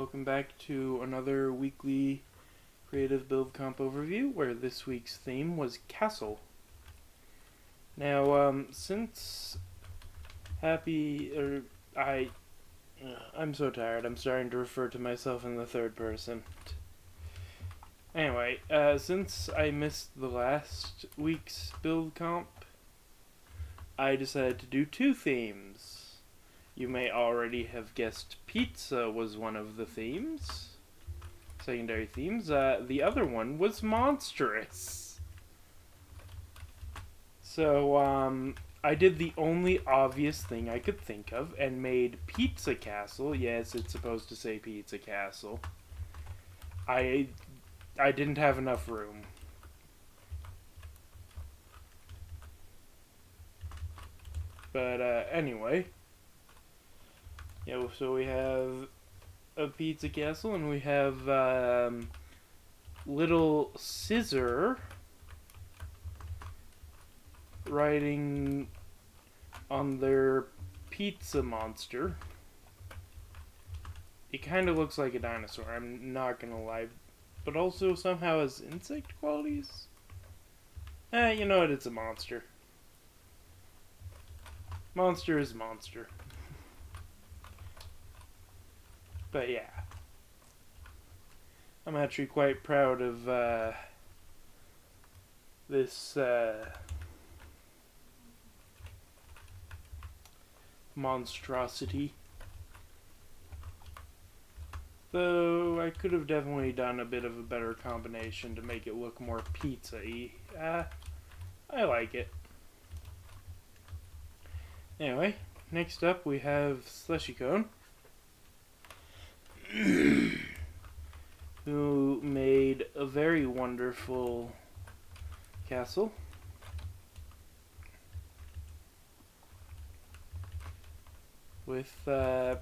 welcome back to another weekly creative build comp overview, where this week's theme was castle. Now, since I'm so tired, I'm starting to refer to myself in the third person. Anyway, since I missed the last week's build comp, I decided to do two themes. You may already have guessed pizza was one of the themes. Secondary themes. The other one was monstrous. So, I did the only obvious thing I could think of and made Pizza Castle. Yes, it's supposed to say Pizza Castle. I didn't have enough room. But, anyway. Yeah, so we have a Pizza Castle, and we have Little Scissor riding on their pizza monster. It kind of looks like a dinosaur, I'm not gonna lie, but also somehow has insect qualities. You know what, it's a monster. Monster is monster. But yeah, I'm actually quite proud of this monstrosity. Though I could have definitely done a bit of a better combination to make it look more pizza-y. I like it. Anyway, next up we have Slushy Cone, who made a very wonderful castle. With, yeah.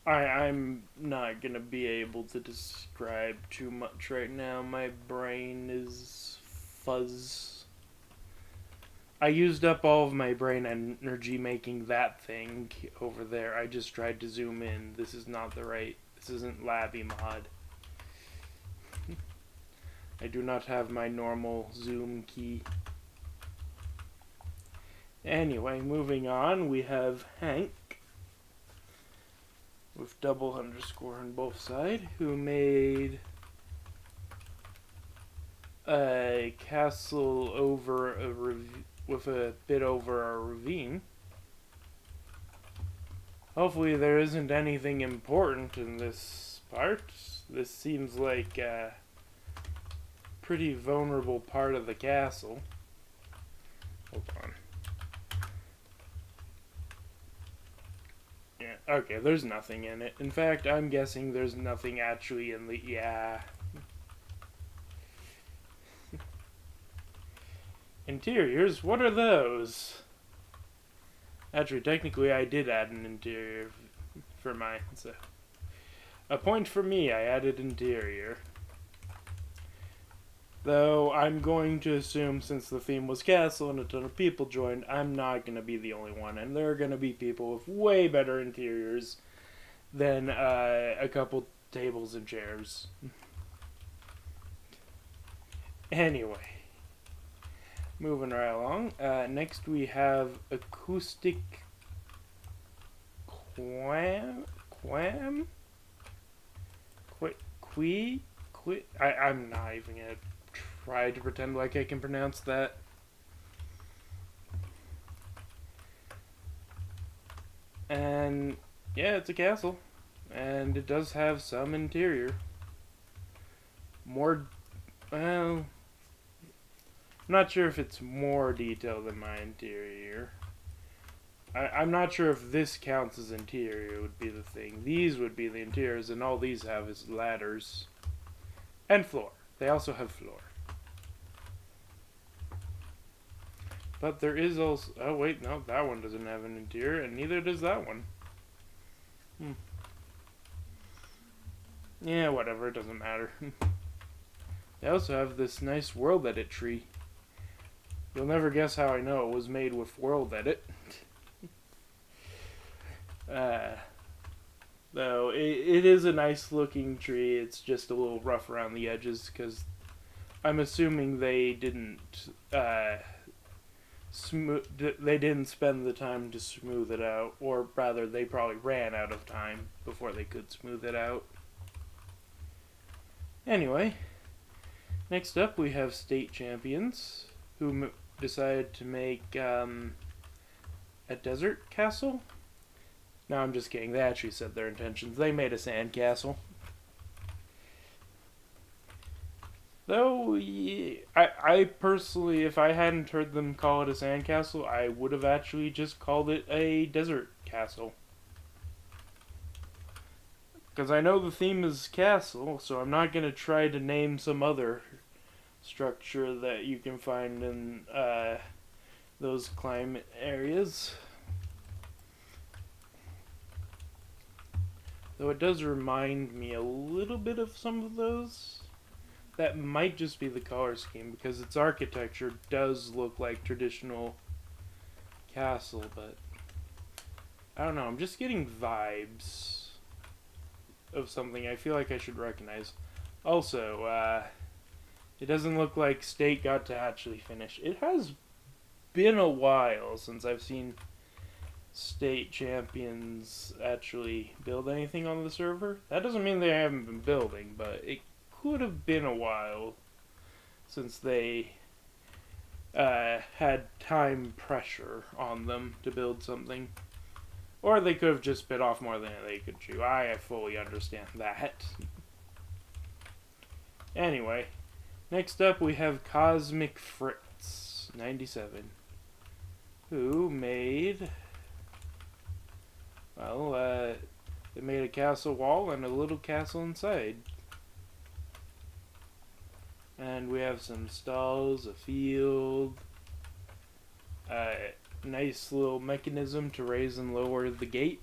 I'm not gonna be able to describe too much right now. My brain is fuzz. I used up all of my brain energy making that thing over there. I just tried to zoom in. This is not the right... This isn't Labby mod. I do not have my normal zoom key. Anyway, moving on, we have Hank, with double underscore on both sides, who made a castle over with a bit over a ravine. Hopefully there isn't anything important in this part. This seems like a pretty vulnerable part of the castle. Hold on. Yeah, okay, there's nothing in it. In fact, I'm guessing there's nothing actually in the... Yeah. Interiors? What are those? Actually, technically, I did add an interior for mine, so... A point for me, I added interior. Though, I'm going to assume, since the theme was castle and a ton of people joined, I'm not going to be the only one. And there are going to be people with way better interiors than a couple tables and chairs. Anyway. Moving right along. Next we have Acoustic Quam? I'm not even going to try to pretend like I can pronounce that. And yeah, it's a castle, and it does have some interior. More, well, I'm not sure if it's more detailed than my interior. I'm not sure if this counts as interior would be the thing. These would be the interiors, and all these have is ladders and floor. They also have floor. But there is also... Oh, wait, no, that one doesn't have an interior, and neither does that one. Yeah, whatever, it doesn't matter. They also have this nice world edit tree. You'll never guess how I know it was made with World Edit. Though it is a nice looking tree. It's just a little rough around the edges because I'm assuming they didn't they didn't spend the time to smooth it out, or rather they probably ran out of time before they could smooth it out. Anyway, next up we have StateChampions, who decided to make a desert castle. No, I'm just kidding. They actually said their intentions. They made a sand castle. Though, I personally, if I hadn't heard them call it a sandcastle, I would have actually just called it a desert castle. Because I know the theme is castle, so I'm not going to try to name some other structure that you can find in those climate areas. Though it does remind me a little bit of some of those. That might just be the color scheme, because its architecture does look like traditional castle, but I don't know, I'm just getting vibes of something I feel like I should recognize. Also, it doesn't look like State got to actually finish. It has been a while since I've seen StateChampions actually build anything on the server. That doesn't mean they haven't been building, but it could have been a while since they had time pressure on them to build something. Or they could have just bit off more than they could chew. I fully understand that. Anyway, next up we have Cosmic Fritz 97, who made, well, they made a castle wall and a little castle inside. And we have some stalls, a field, a nice little mechanism to raise and lower the gate,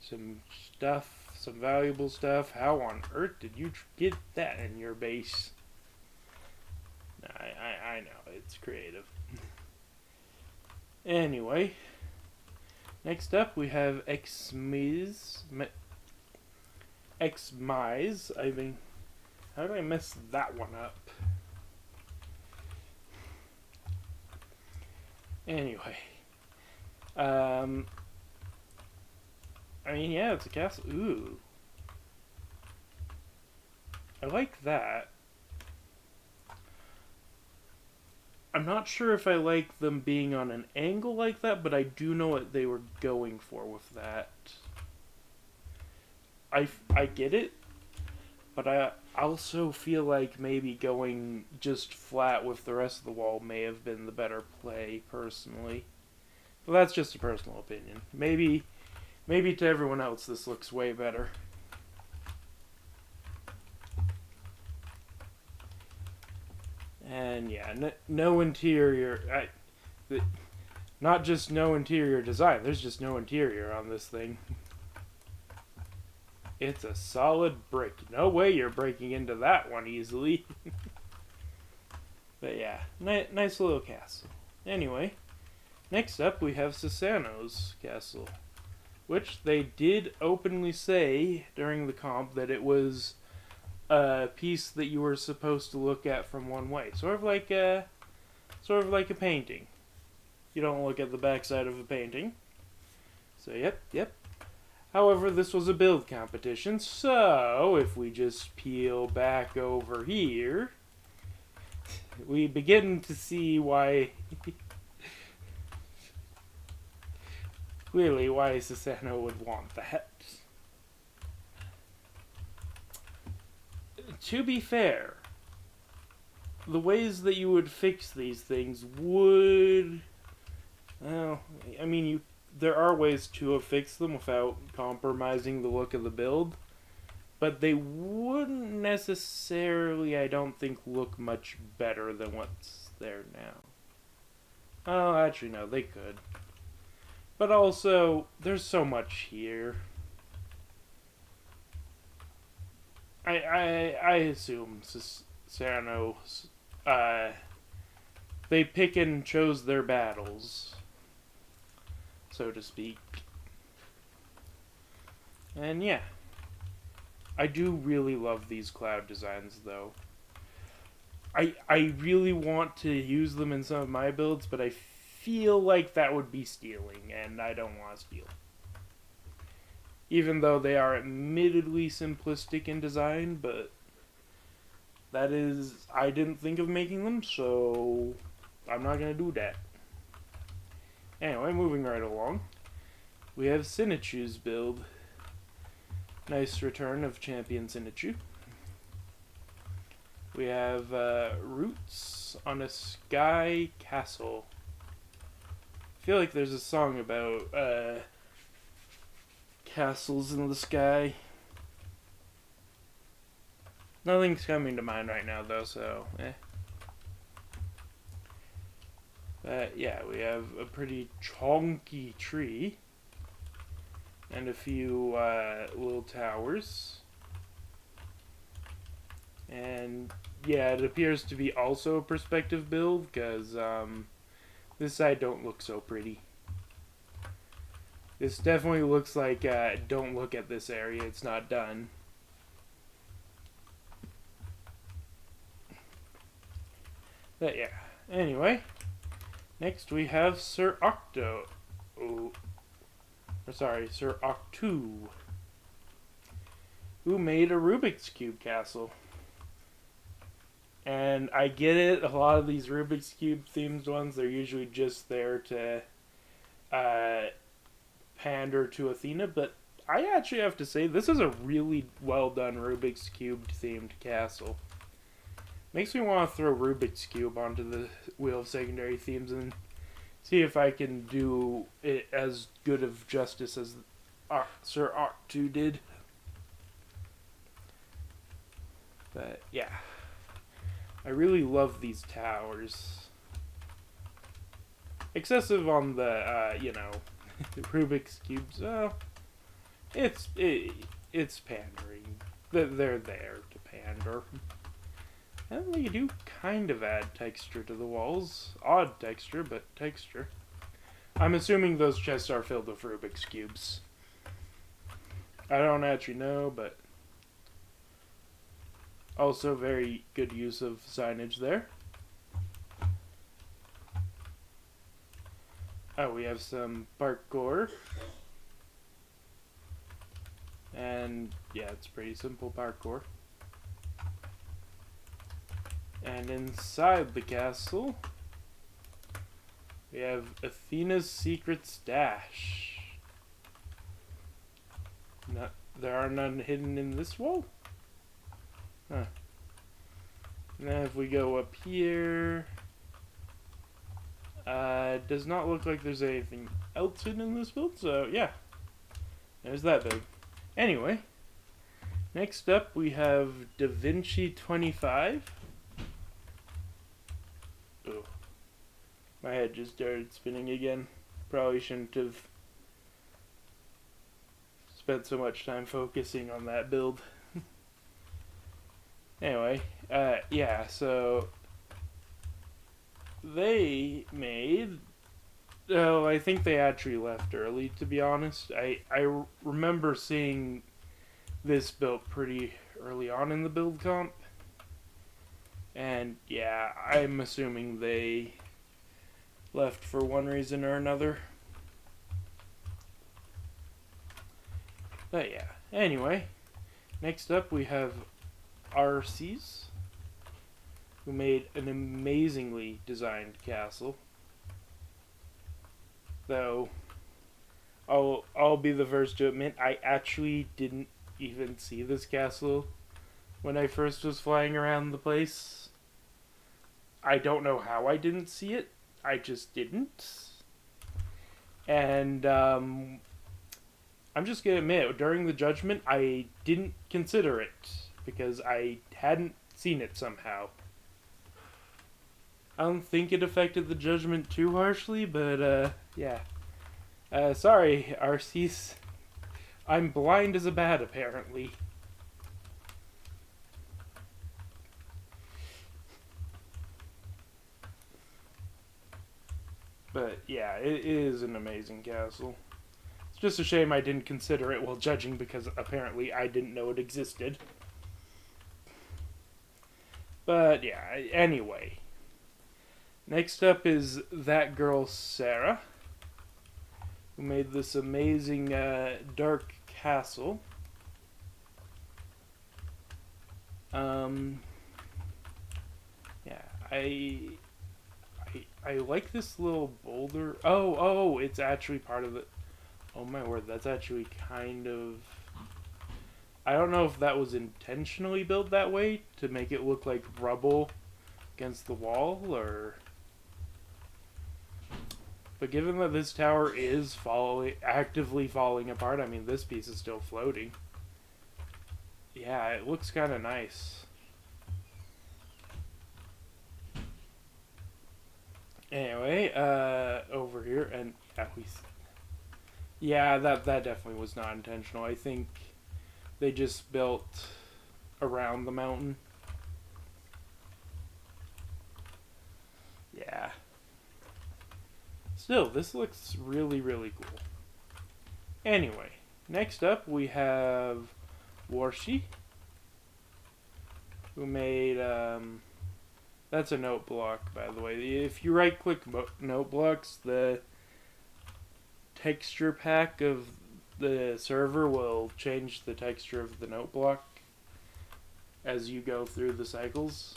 some stuff, some valuable stuff. How on earth did you get that in your base? I know, it's creative. Anyway, next up we have Xmise, I mean, how did I mess that one up? Anyway, I mean, yeah, it's a castle. Ooh, I like that. I'm not sure if I like them being on an angle like that, but I do know what they were going for with that. I get it, but I also feel like maybe going just flat with the rest of the wall may have been the better play, personally. But that's just a personal opinion. Maybe to everyone else this looks way better. And yeah, no interior. Not just no interior design, there's just no interior on this thing. It's a solid brick. No way you're breaking into that one easily. But yeah, nice little castle. Anyway, next up we have Susano's castle, which they did openly say during the comp that it was a piece that you were supposed to look at from one way, sort of like a painting. You don't look at the backside of a painting. So yep. However, this was a build competition, so if we just peel back over here, we begin to see why, clearly why Susano would want that. To be fair, the ways that you would fix these things would, well, I mean, there are ways to have fixed them without compromising the look of the build, but they wouldn't necessarily, I don't think, look much better than what's there now. Oh, actually, no, they could. But also, there's so much here. I assume Sano, they pick and chose their battles, so to speak. And yeah, I do really love these cloud designs, though. I really want to use them in some of my builds, but I feel like that would be stealing, and I don't want to steal. Even though they are admittedly simplistic in design, but that is, I didn't think of making them, so I'm not going to do that. Anyway, moving right along, we have Sinichu's build. Nice return of Champion Sinichu. We have Roots on a Sky Castle. I feel like there's a song about castles in the sky. Nothing's coming to mind right now, though, so yeah, we have a pretty chonky tree and a few little towers. And yeah, it appears to be also a perspective build, because this side don't look so pretty. This definitely looks like don't look at this area, it's not done. But yeah, anyway, next we have Sir Octo. Oh, or sorry, Sir Octu, who made a Rubik's Cube castle. And I get it, a lot of these Rubik's Cube themed ones, they're usually just there to pander to Athena, but I actually have to say, this is a really well done Rubik's Cube themed castle. Makes me want to throw Rubik's Cube onto the Wheel of Secondary Themes and see if I can do it as good of justice as Sir Octu did. But yeah, I really love these towers. Excessive on the, Rubik's Cubes. It's pandering. They're there to pander. And they do kind of add texture to the walls. Odd texture, but texture. I'm assuming those chests are filled with Rubik's Cubes. I don't actually know, but also very good use of signage there. Oh, we have some parkour. And yeah, it's pretty simple parkour. And inside the castle, we have Athena's secret stash. There are none hidden in this wall? Huh. Now if we go up here, it does not look like there's anything else hidden in this build, so yeah. There's that build. Anyway, next up we have Da Vinci 25. Oh, my head just started spinning again. Probably shouldn't have spent so much time focusing on that build. Anyway, yeah, so they made, oh, I think they actually left early, to be honest. I remember seeing this built pretty early on in the build comp. And yeah, I'm assuming they left for one reason or another. But yeah, anyway, next up we have RCs, who made an amazingly designed castle. Though, I'll be the first to admit, I actually didn't even see this castle when I first was flying around the place. I don't know how I didn't see it. I just didn't. And I'm just gonna admit, during the judgment, I didn't consider it because I hadn't seen it somehow. I don't think it affected the judgment too harshly, but yeah. Sorry, RCs. I'm blind as a bat, apparently. But yeah, it is an amazing castle. It's just a shame I didn't consider it while judging because apparently I didn't know it existed. But yeah, anyway. Next up is that girl Sarah, who made this amazing dark castle. Yeah, I like this little boulder. Oh, it's actually part of it. Oh my word, that's actually kind of... I don't know if that was intentionally built that way to make it look like rubble against the wall, or... But given that this tower is actively falling apart, I mean, this piece is still floating. Yeah, it looks kind of nice. Anyway, over here, and yeah, that definitely was not intentional. I think they just built around the mountain. Yeah. Still, this looks really, really cool. Anyway, next up we have Warshi, who made, that's a note block, by the way. If you right-click note blocks, the texture pack of the server will change the texture of the note block as you go through the cycles.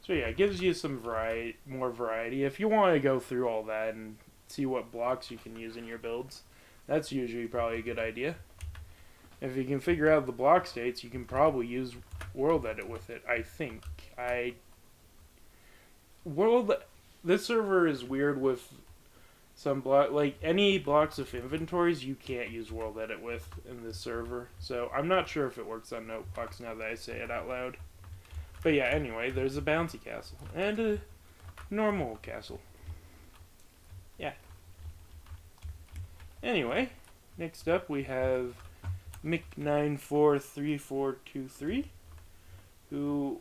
So yeah, it gives you some more variety. If you want to go through all that and see what blocks you can use in your builds, that's usually probably a good idea. If you can figure out the block states, you can probably use World Edit with it, I think. This server is weird with some like any blocks of inventories you can't use World Edit with in this server. So I'm not sure if it works on note blocks now that I say it out loud. But yeah, anyway, there's a bouncy castle and a normal castle. Yeah. Anyway, next up we have Mick943423, who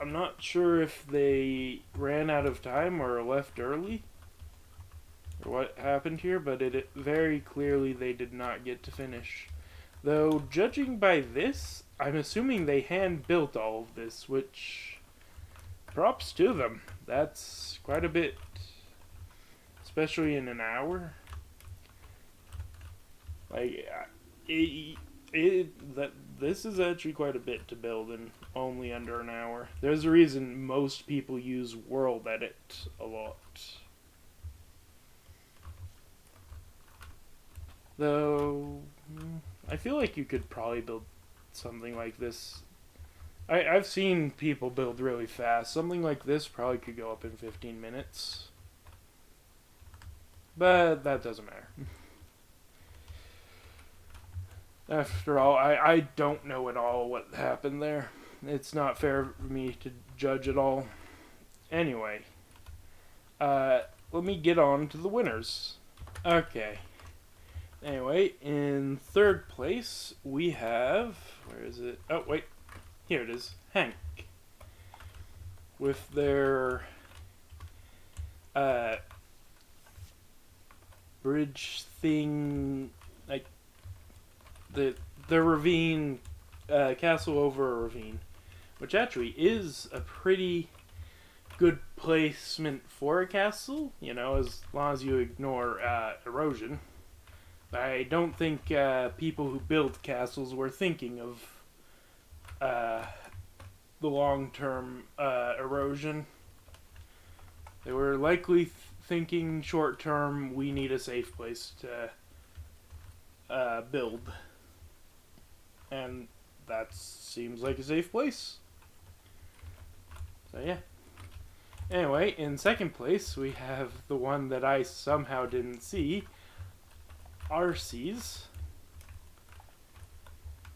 I'm not sure if they ran out of time or left early or what happened here, but it very clearly they did not get to finish. Though, judging by this, I'm assuming they hand-built all of this, which... props to them. That's quite a bit. Especially in an hour. Like, this is actually quite a bit to build in only under an hour. There's a reason most people use World Edit a lot. Though... I feel like you could probably build something like this. I've seen people build really fast. Something like this probably could go up in 15 minutes. But that doesn't matter. After all, I don't know at all what happened there. It's not fair for me to judge at all. Anyway, let me get on to the winners. Okay. Anyway, in third place, we have... where is it? Oh, wait. Here it is. Hank. With their... bridge thing... like... the ravine... castle over a ravine. Which actually is a pretty good placement for a castle. You know, as long as you ignore erosion. I don't think people who build castles were thinking of the long-term erosion. They were likely thinking short-term, we need a safe place to build. And that seems like a safe place. So yeah. Anyway, in second place, we have the one that I somehow didn't see. RC's,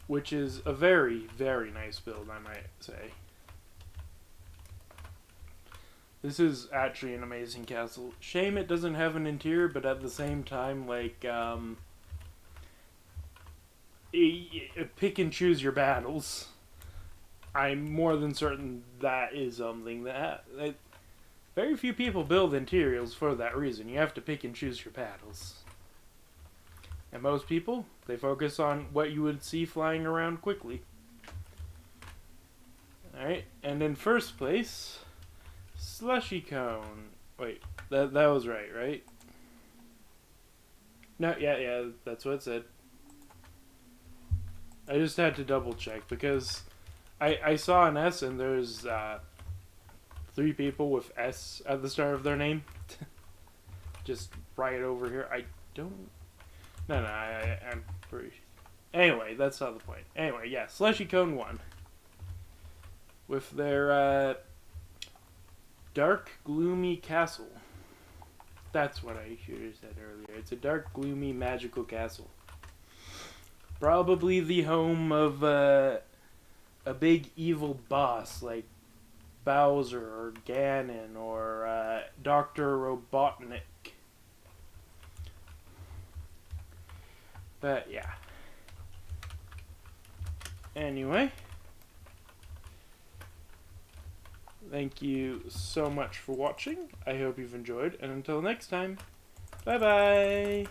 which is a very, very nice build, I might say. This is actually an amazing castle. Shame it doesn't have an interior, but at the same time, like, pick and choose your battles. I'm more than certain that is something that Very few people build interiors for that reason. You have to pick and choose your battles. And most people, they focus on what you would see flying around quickly. Alright, and in first place, Slushy Cone. Wait, that was right? No, yeah, that's what it said. I just had to double check because I saw an S and there's 3 people with S at the start of their name. Just right over here. I don't... No, I'm pretty... Anyway, that's not the point. Anyway, yeah, Slushy Cone 1. With their dark, gloomy castle. That's what I should have said earlier. It's a dark, gloomy, magical castle. Probably the home of a big evil boss like Bowser or Ganon or Dr. Robotnik. But yeah. Anyway. Thank you so much for watching. I hope you've enjoyed. And until next time, bye bye!